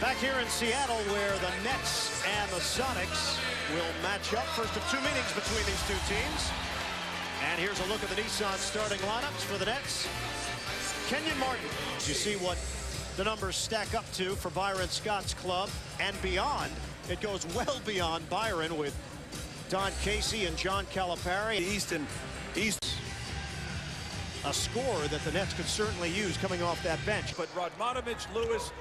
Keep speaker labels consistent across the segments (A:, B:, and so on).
A: Back here in Seattle, where the Nets and the Sonics will match up. First of two meetings between these two teams. And here's a look at the Nissan starting lineups for the Nets. Kenyon Martin. You see what the numbers stack up to for Byron Scott's club and beyond. It goes well beyond Byron with Don Casey and John Calipari.
B: East.
A: A score that the Nets could certainly use coming off that bench.
B: But Rodmanovich, Lewis,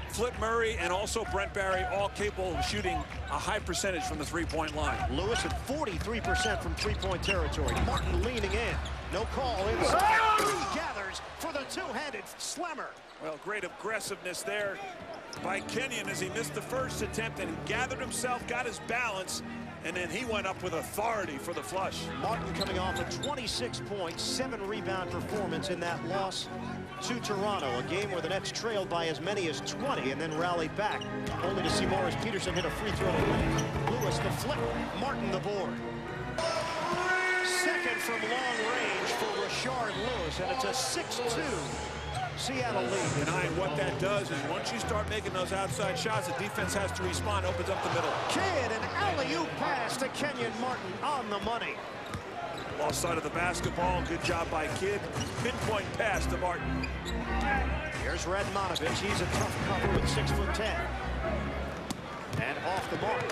B: Flip Murray, and also Brent Barry, all capable of shooting a high percentage from the three-point line.
A: Lewis at 43% from three-point territory. Martin leaning in. No call inside. He gathers for the two-handed slammer.
B: Well, great aggressiveness there by Kenyon as he missed the first attempt and gathered himself, got his balance, and then he went up with authority for the flush.
A: Martin coming off a 26 point, 7-rebound performance in that loss to Toronto, a game where the Nets trailed by as many as 20 and then rallied back, only to see Morris Peterson hit a free throw to win. Lewis the flip, Martin the board. Second from long range for Rashard Lewis, and it's a 6-2 Seattle lead.
B: And what that does is once you start making those outside shots, the defense has to respond, opens up the middle.
A: Kidd, an alley-oop pass to Kenyon Martin on the money.
B: Lost side of the basketball, good job by Kidd. Pinpoint pass to Martin.
A: Here's Radmanovich, he's a tough cover with 6'10". And off the mark.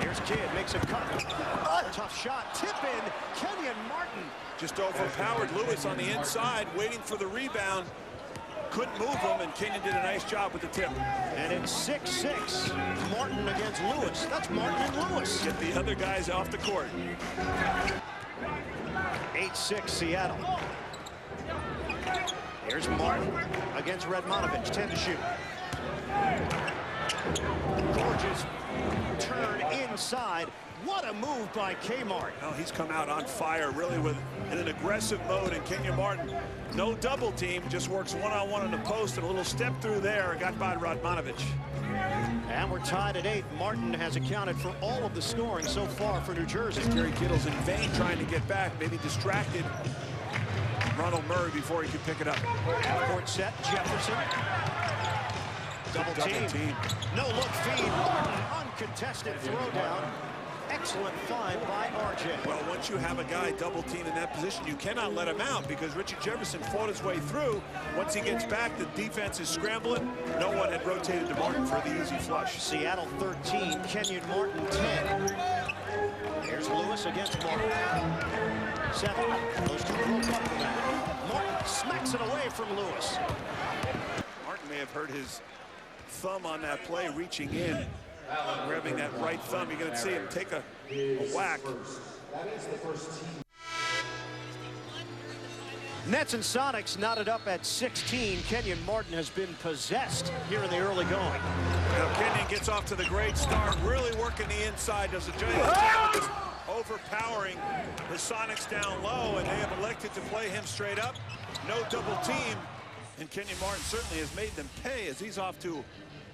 A: Here's Kidd, makes a cut. Tough shot, tip in, Kenyon Martin.
B: Just overpowered Lewis on the inside, waiting for the rebound. Couldn't move him, and Kenyon did a nice job with the tip.
A: And it's 6-6. Martin against Lewis. That's Martin and Lewis.
B: Get the other guys off the court.
A: 8-6 Seattle. Here's Martin against Radmanovich. 10 to shoot. Gorgeous turn inside. What a move by Kmart.
B: Oh, he's come out on fire, really, with in an aggressive mode. And Kenyon Martin, no double team, just works one-on-one on the post, and a little step through there, got by Rodmanovich.
A: And we're tied at 8. Martin has accounted for all of the scoring so far for New Jersey.
B: Terry Kittle's in vain trying to get back, maybe distracted Ronald Murray before he could pick it up.
A: Half-court set, Jefferson. Double team. No look feed. Martin, uncontested throwdown. Excellent find by RJ.
B: Well, once you have a guy double team in that position, you cannot let him out because Richie Jefferson fought his way through. Once he gets back, the defense is scrambling. No one had rotated to Martin for the easy flush.
A: Seattle 13, Kenyon Martin 10. Here's Lewis against Martin. 7. Those two broke up for that. Martin smacks it away from Lewis.
B: Martin may have hurt his thumb on that play, reaching in. Grabbing that right thumb, you're going to see him take a whack.
A: Nets and Sonics knotted up at 16. Kenyon Martin has been possessed here in the early going.
B: Now Kenyon gets off to the great start, really working the inside. Does a giant job just overpowering the Sonics down low, and they have elected to play him straight up. No double team, and Kenyon Martin certainly has made them pay as he's off to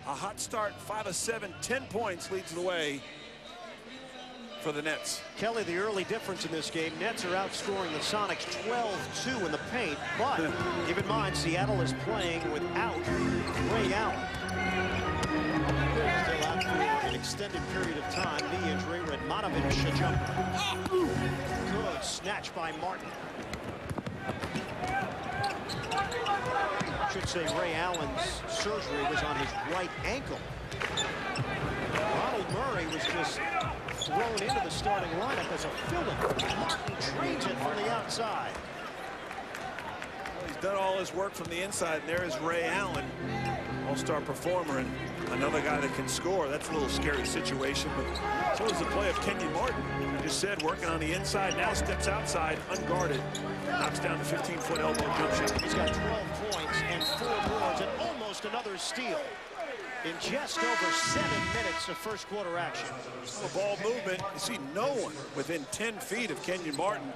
B: a hot start. 5 of 7, 10 points leads the way for the Nets.
A: Kelly, the early difference in this game, Nets are outscoring the Sonics 12-2 in the paint, but keep in mind, Seattle is playing without Ray Allen. Still out for an extended period of time. Knee injury, Radmanovich a jumper. Good snatch by Martin. I should say Ray Allen's surgery was on his right ankle. Ronald Murray was just thrown into the starting lineup as a fill-in. Martin trains it from the outside.
B: Well, he's done all his work from the inside, and there is Ray Allen, all-star performer, and another guy that can score. That's a little scary situation, but so is the play of Kenyon Martin. I just said, working on the inside, now steps outside, unguarded, knocks down the 15-foot elbow jump shot.
A: He's got 12 points and 4 boards and almost another steal in just over 7 minutes of first quarter action.
B: The ball movement, you see no one within 10 feet of Kenyon Martin.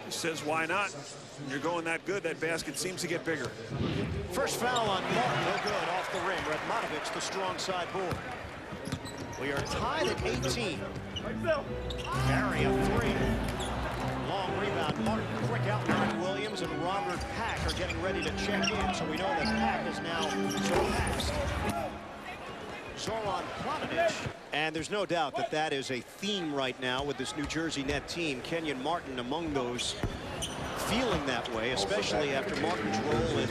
B: He says, why not? When you're going that good, that basket seems to get bigger.
A: First foul on Martin, no good, off the rim. Radmanovich, the strong side board. We are tied at 18. Barry, a 3. Long rebound, Martin, quick out, Aaron Williams. Lorenz and Robert Pack are getting ready to check in, so we know that Pack is now surpassed Zoran Planinic. And there's no doubt that that is a theme right now with this New Jersey Net team. Kenyon Martin among those feeling that way, especially after Martin's role in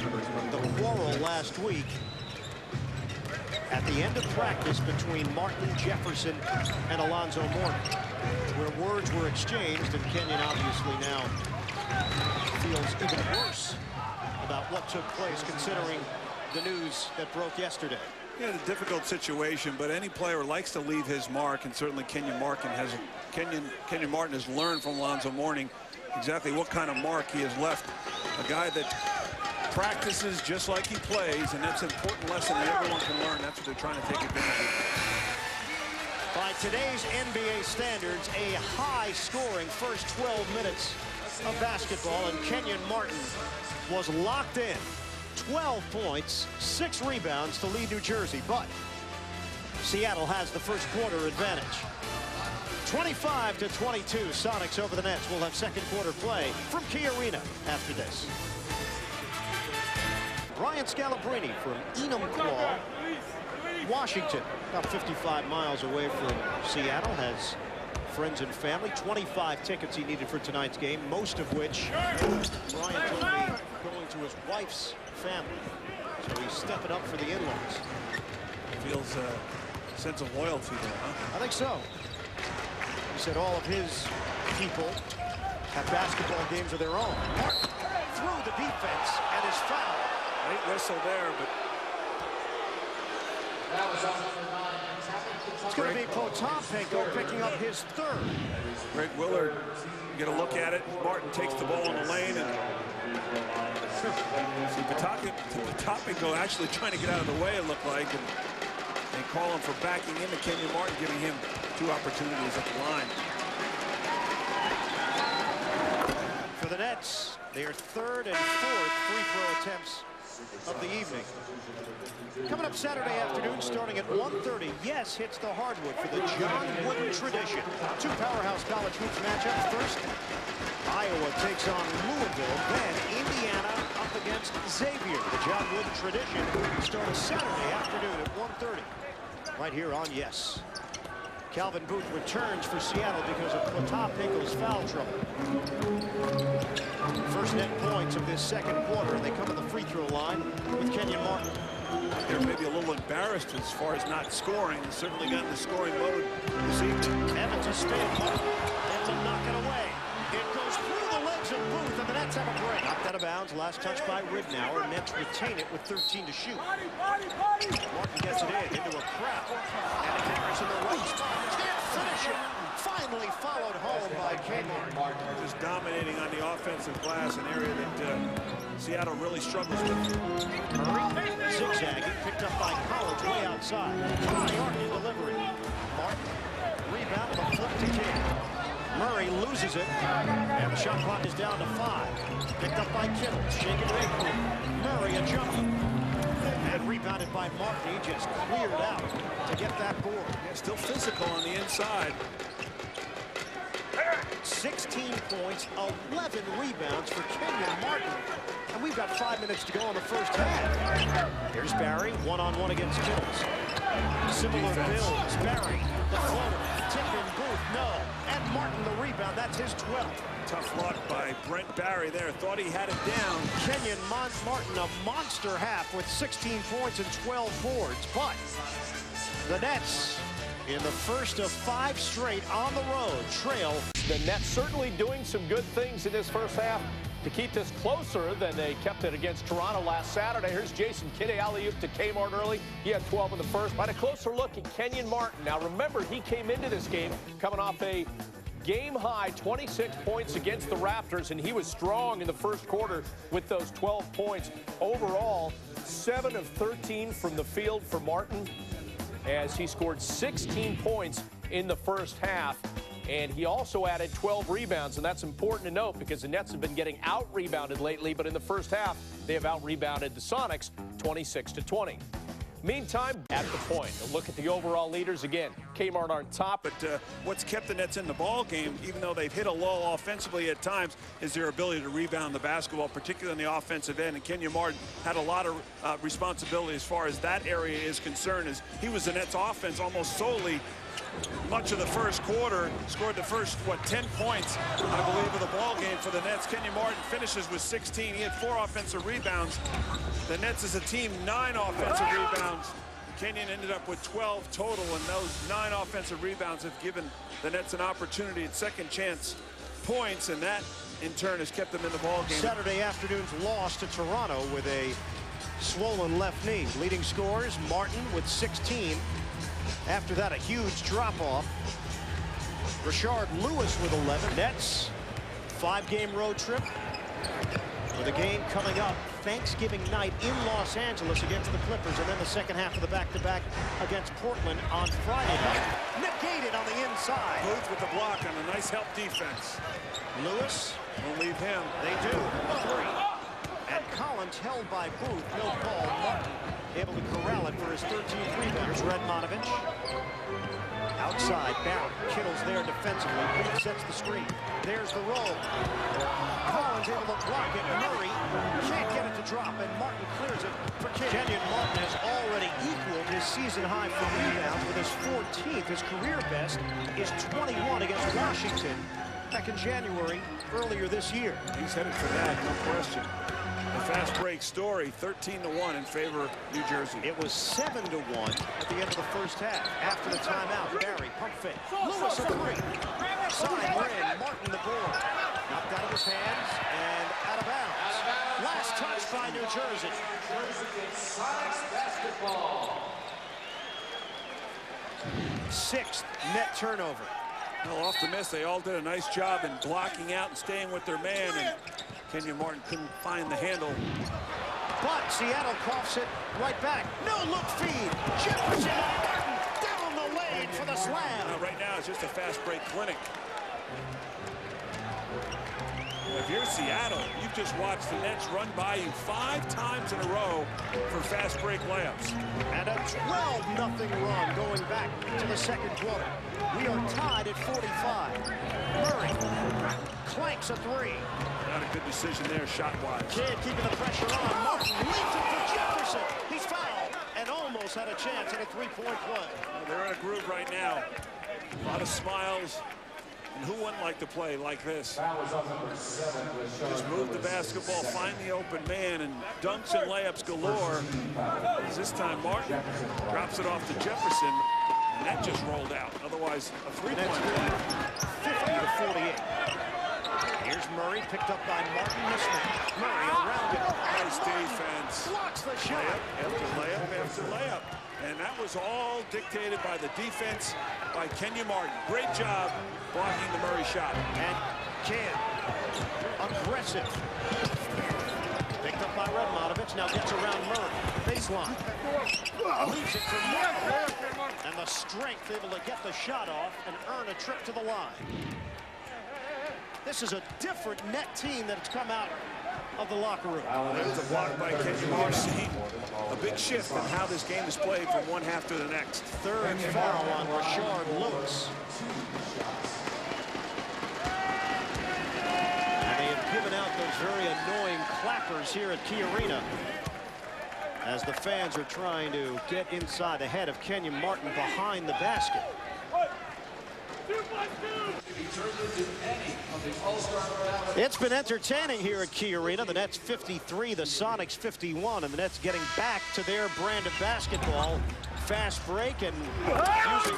A: the quarrel last week at the end of practice between Martin, Jefferson, and Alonzo Mourning, where words were exchanged, and Kenyon obviously now feels even worse about what took place, considering the news that broke yesterday.
B: Yeah, it's a difficult situation, but any player likes to leave his mark, and certainly Kenyon Martin has learned from Alonzo Mourning exactly what kind of mark he has left. A guy that practices just like he plays, and that's an important lesson that everyone can learn. That's what they're trying to take advantage of.
A: By today's NBA standards, a high-scoring first 12 minutes of basketball, and Kenyon Martin was locked in. 12 points, 6 rebounds to lead New Jersey, but Seattle has the first quarter advantage. 25-22, Sonics over the Nets. We'll have second quarter play from KeyArena after this. Brian Scalabrine from Enumclaw, Washington, about 55 miles away from Seattle, has friends and family. 25 tickets he needed for tonight's game, most of which Brian told me going to his wife's family. So he's stepping up for the in-laws.
B: Feels a sense of loyalty there, huh?
A: I think so. He said all of his people have basketball games of their own. Martin through the defense and is fouled.
B: Late whistle there, but
A: it's going to be Potapenko picking up his third.
B: Greg Willard, you get a look at it. Martin takes the ball in the lane, and see Potapenko actually trying to get out of the way, it looked like, and they call him for backing into Kenyon Martin, giving him 2 opportunities at the line.
A: For the Nets, their third and fourth free throw attempts of the evening. Coming up Saturday afternoon, starting at 1:30, Yes hits the hardwood for the John Wooden tradition. 2 powerhouse college hoops matchups. First, Iowa takes on Louisville, then Indiana up against Xavier. The John Wooden tradition starts Saturday afternoon at 1:30, right here on Yes. Calvin Booth returns for Seattle because of Potapenko's foul trouble. First net points of this second quarter, and they come to the free throw line with Kenyon Martin.
B: They're maybe a little embarrassed as far as not scoring. They've certainly got in the scoring mode this evening.
A: Evans is staying home and to knock it away. It goes through the legs of Booth, and the Nets have a break. Knocked out of bounds, last touch by Ridnour. Nets retain it with 13 to shoot. Martin gets it into a crowd, and Harris in the right spot. Can't finish it. Finally followed home by Kenyon Martin.
B: Just dominating on the offensive glass, an area that Seattle really struggles with.
A: Murray zigzagging, picked up by Collins way outside. KeyArena delivery. Martin rebound, but flip to King. Murray loses it, and the shot clock is down to 5. Picked up by Kittle, shake and bake. Murray a jumper, and rebounded by Martin. He just cleared out to get that board.
B: Yeah, still physical on the inside.
A: 16 points, 11 rebounds for Kenyon Martin. And we've got 5 minutes to go in the first half. Here's Barry, one-on-one against Kittles. Similar builds. Barry, the floater. Tip in Booth, no. And Martin the rebound, that's his 12th.
B: Tough luck by Brent Barry there. Thought he had it down.
A: Kenyon Martin, a monster half with 16 points and 12 boards. But the Nets, in the first of 5 straight on the road, trail.
C: The Nets certainly doing some good things in this first half to keep this closer than they kept it against Toronto last Saturday. Here's Jason Kidd, alley-oop to Kmart early. He had 12 in the first. But a closer look at Kenyon Martin. Now remember, he came into this game coming off a game-high 26 points against the Raptors, and he was strong in the first quarter with those 12 points. Overall, 7 of 13 from the field for Martin, as he scored 16 points in the first half. And he also added 12 rebounds, and that's important to note because the Nets have been getting out-rebounded lately, but in the first half, they have out-rebounded the Sonics 26-20. Meantime, at the point, a look at the overall leaders again. Kmart on top.
B: But what's kept the Nets in the ball game, even though they've hit a lull offensively at times, is their ability to rebound the basketball, particularly in the offensive end. And Kenyon Martin had a lot of responsibility as far as that area is concerned, as he was the Nets offense almost solely much of the first quarter, scored the first, 10 points, I believe, of the ball game for the Nets. Kenyon Martin finishes with 16. He had 4 offensive rebounds. The Nets as a team, 9 offensive rebounds. Kenyon ended up with 12 total, and those 9 offensive rebounds have given the Nets an opportunity at second chance points, and that in turn has kept them in the ball game.
A: Saturday afternoon's loss to Toronto with a swollen left knee. Leading scorers, Martin with 16. After that, a huge drop-off. Rashard Lewis with 11. Nets, 5-game road trip with a game coming up Thanksgiving night in Los Angeles against the Clippers, and then the second half of the back-to-back against Portland on Friday night. Negated on the inside.
B: Booth with the block on a nice help defense.
A: Lewis.
B: Won't leave him.
A: They do. 3. And Collins held by Booth. No call. Martin able to corral it for his 13th rebound. Here's Rodney. Outside, Barrett. Kittle's there defensively. Booth sets the screen. There's the roll. Collins able to block it. Murray can't get it to drop, and Martin clears it for Kenyon Martin has already equaled his season high for rebounds with his 14th. His career best is 21 against Washington back in January earlier this year.
B: He's headed for that, no question. The fast break story, 13-1 in favor of New Jersey.
A: It was 7-1 at the end of the first half. After the timeout, Barry, pump fake. Lewis a 3. Side rim, Martin the board. Knocked out of his hands and out of bounds. Last touch by New Jersey. Sixth net turnover.
B: Well, off the miss, they all did a nice job in blocking out and staying with their man, and Kenyon Martin couldn't find the handle.
A: But Seattle coughs it right back. No look feed. Jefferson and Martin down the lane for the slam.
B: Right now, it's just a fast break clinic. If you're Seattle, you've just watched the Nets run by you 5 times in a row for fast break layups.
A: And a 12-0 run going back to the second quarter. We are tied at 45. Murray clanks a 3.
B: Not a good decision there, shot-wise.
A: Kidd keeping the pressure on. Martin leaps it for Jefferson. He's fouled and almost had a chance at a 3-point play.
B: Well, they're in a groove right now. A lot of smiles. And who wouldn't like to play like this? Just move the basketball, find the open man, and dunks and layups galore. This time Martin drops it off to Jefferson, and that just rolled out. Otherwise, a 3-point play.
A: 50-48. Here's Murray, picked up by Martin. Mismatch. Murray around it.
B: Nice defense.
A: Blocks the shot.
B: Layup after layup after layup. And that was all dictated by the defense by Kenyon Martin. Great job blocking the Murray shot.
A: And Kidd, aggressive. Picked up by Redmonovich, now gets around Murray. Baseline. Leaves it for Martin. And the strength able to get the shot off and earn a trip to the line. This is a different net team that's come out of the locker room.
B: There's a block by Kenyon Martin. A big shift in how this game is played from one half to the next.
A: Third foul on Rashard Lewis. And they have given out those very annoying clappers here at KeyArena as the fans are trying to get inside the head of Kenyon Martin behind the basket. It's been entertaining here at KeyArena. The Nets 53, the Sonics 51, and the Nets getting back to their brand of basketball. Fast break and using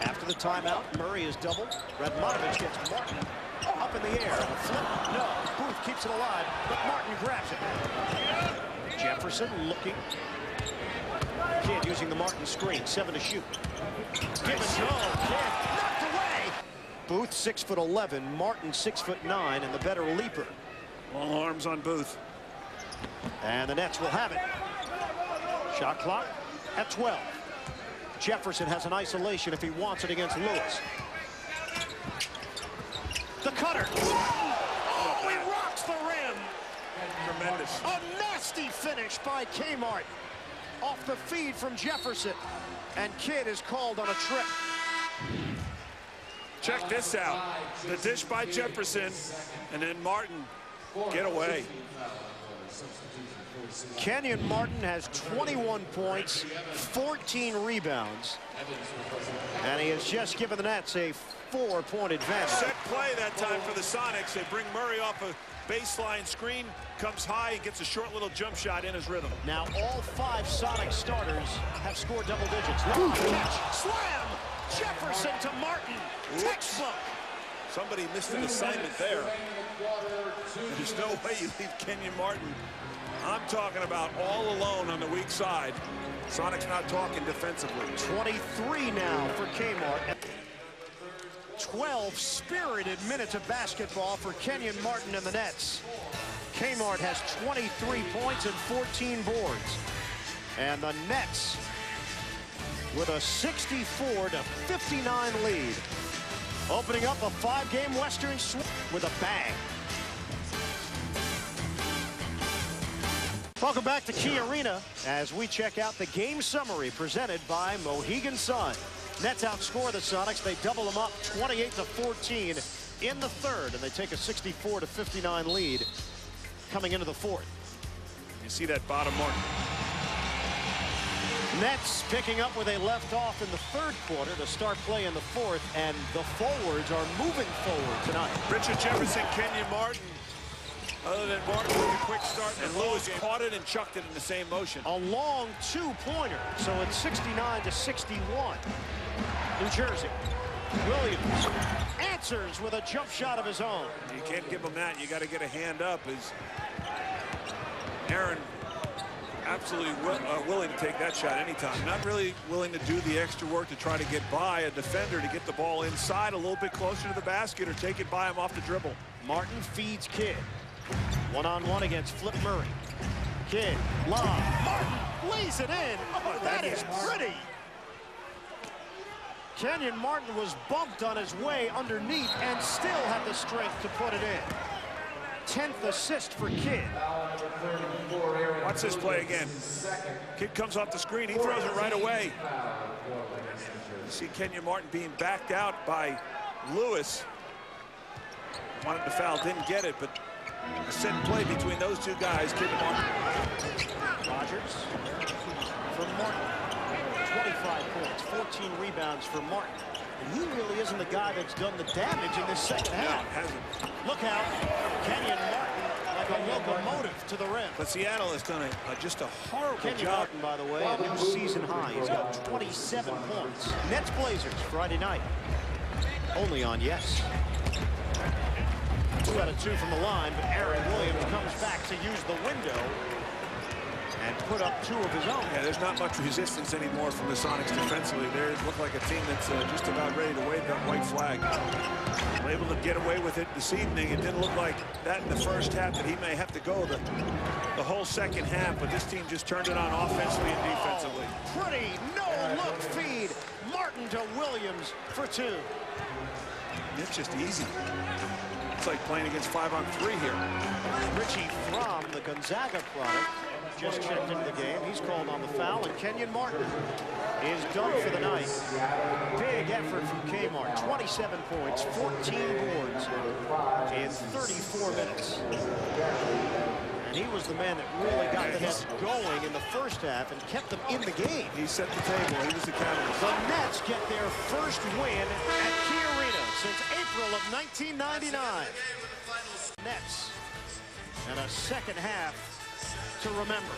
A: after the timeout, Murray is doubled. Redmonovich gets Martin up in the air. A flip. No. Booth keeps it alive, but Martin grabs it. Jefferson looking. Kidd using the Martin screen. 7 to shoot. Give and go. Kidd knocked away. Booth 6'11", Martin 6'9", and the better leaper.
B: Long arms on Booth.
A: And the Nets will have it. Shot clock at 12. Jefferson has an isolation if he wants it against Lewis. The cutter. Oh, he rocks the rim.
B: Tremendous.
A: A nasty finish by Kmart. off the feed from Jefferson. And Kidd is called on a trip.
B: Check this out. The dish by Jefferson, and then Martin get away.
A: Kenyon Martin has 21 points, 14 rebounds, and he has just given the Nets a 4-point advantage.
B: Set play that time for the Sonics. They bring Murray off a baseline screen, comes high and gets a short little jump shot in his rhythm.
A: Now all 5 Sonic starters have scored double digits. Catch, slam, Jefferson to Martin. Textbook.
B: Somebody missed an assignment there. There's no way you leave Kenyon Martin. I'm talking about all alone on the weak side. Sonics not talking defensively.
A: 23 now for Kmart. 12 spirited minutes of basketball for Kenyon Martin and the Nets. Kmart has 23 points and 14 boards. And the Nets with a 64-59 lead. Opening up a 5-game Western sweep with a bang. Welcome back to KeyArena as we check out the game summary presented by Mohegan Sun. Nets outscore the Sonics. They double them up 28-14 in the third, and they take a 64-59 lead coming into the fourth.
B: You see that bottom mark.
A: Nets picking up where they left off in the third quarter to start play in the fourth, and the forwards are moving forward tonight.
B: Richard Jefferson, Kenyon Martin. Other than Martin with a quick start, and Lewis caught it and chucked it in the same motion.
A: A long 2-pointer, so it's 69-61. New Jersey. Williams answers with a jump shot of his own.
B: You can't give him that. You got to get a hand up. As Aaron absolutely willing to take that shot anytime. Not really willing to do the extra work to try to get by a defender to get the ball inside a little bit closer to the basket or take it by him off the dribble.
A: Martin feeds Kidd. One-on-one against Flip Murray. Kidd, lob. Martin lays it in. Oh, that is pretty. Kenyon Martin was bumped on his way underneath and still had the strength to put it in. 10th assist for Kidd.
B: Watch this play again. Kidd comes off the screen. He throws it right away. You see Kenyon Martin being backed out by Lewis. Wanted to foul, didn't get it, but a set play between those two guys, Kidd and Martin.
A: Rogers for Martin. 25 points, 14 rebounds for Martin. And he really isn't the guy that's done the damage in this second half.
B: No, hasn't.
A: Look out, Kenyon Martin like a locomotive to the rim.
B: But Seattle has done just a horrible
A: Kenyon
B: job.
A: Martin, by the way, a new season high. He's got 27 points. Nets Blazers Friday night. Only on Yes. 2 out of 2 from the line, but Aaron Williams comes back to use the window and put up 2 of his own.
B: Yeah, there's not much resistance anymore from the Sonics defensively. They look like a team that's just about ready to wave that white flag. We're able to get away with it this evening. It didn't look like that in the first half, that he may have to go the whole second half, but this team just turned it on offensively and defensively.
A: Oh, pretty no-look feed. Martin to Williams for 2.
B: It's just easy. It's like playing against 5-on-3 here.
A: Richie Fromm, the Gonzaga product, just checked into the game. He's called on the foul, and Kenyon Martin is done for the night. Big effort from Kmart. 27 points, 14 boards in 34 minutes. And he was the man that really got the Nets going in the first half and kept them in the game.
B: He set the table. He was the catalyst.
A: The Nets get their first win at KeyArena since April of 1999. Nets and a second half to remember.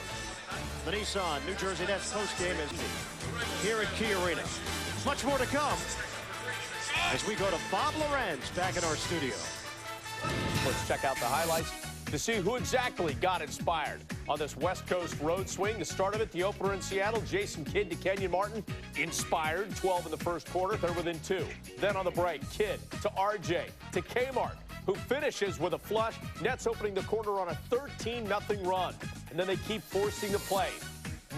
A: The Nissan New Jersey Nets postgame is here at KeyArena. Much more to come as we go to Bob Lorenz back in our studio.
C: Let's check out the highlights to see who exactly got inspired on this West Coast road swing. The start of it, the opener in Seattle, Jason Kidd to Kenyon Martin. Inspired, 12 in the first quarter, they're within 2. Then on the break, Kidd to RJ to Kmart, who finishes with a flush. Nets opening the quarter on a 13-0 run. And then they keep forcing the play.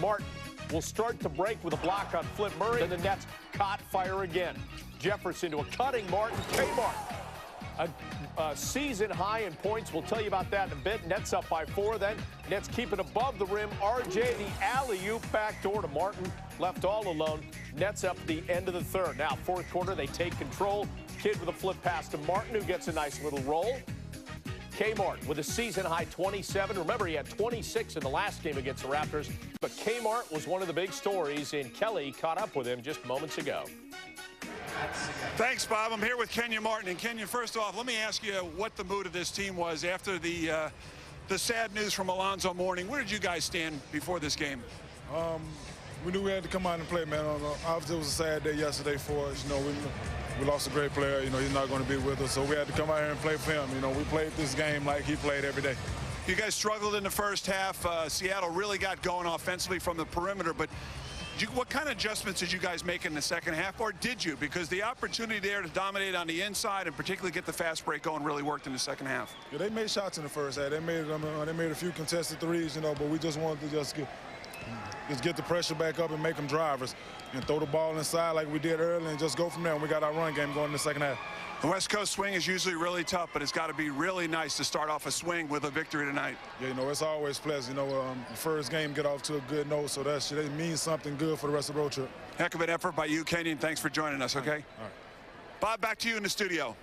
C: Martin will start to break with a block on Flip Murray. Then the Nets caught fire again. Jefferson to a cutting Martin. Kmart a season high in points. We'll tell you about that in a bit. Nets up by 4 then. Nets keep it above the rim. RJ, the alley-oop backdoor to Martin. Left all alone. Nets up the end of the third. Now, fourth quarter, they take control. Kidd with a flip pass to Martin, who gets a nice little roll. Kmart with a season-high 27. Remember, he had 26 in the last game against the Raptors. But Kmart was one of the big stories, and Kelly caught up with him just moments ago.
D: Thanks, Bob. I'm here with Kenyon Martin. And Kenyon, first off, let me ask you what the mood of this team was after the sad news from Alonzo Mourning. Where did you guys stand before this game?
E: We knew we had to come out and play, man. Obviously, it was a sad day yesterday for us. You know, we lost a great player. You know, he's not going to be with us, so we had to come out here and play for him. You know, we played this game like he played every day.
D: You guys struggled in the first half. Seattle really got going offensively from the perimeter, but what kind of adjustments did you guys make in the second half, or did you? Because the opportunity there to dominate on the inside and particularly get the fast break going really worked in the second half.
E: Yeah, they made shots in the first half. They made a few contested threes, you know, but we just wanted to just get the pressure back up and make them drivers and throw the ball inside like we did earlier and just go from there. And we got our run game going in the second half.
D: The West Coast swing is usually really tough, but it's got to be really nice to start off a swing with a victory tonight.
E: Yeah, you know, it's always pleasant. You know, the first game get off to a good note, so that means something good for the rest of the road trip.
D: Heck of an effort by you, Kenyon. Thanks for joining us, okay?
E: All right.
D: Bob, back to you in the studio.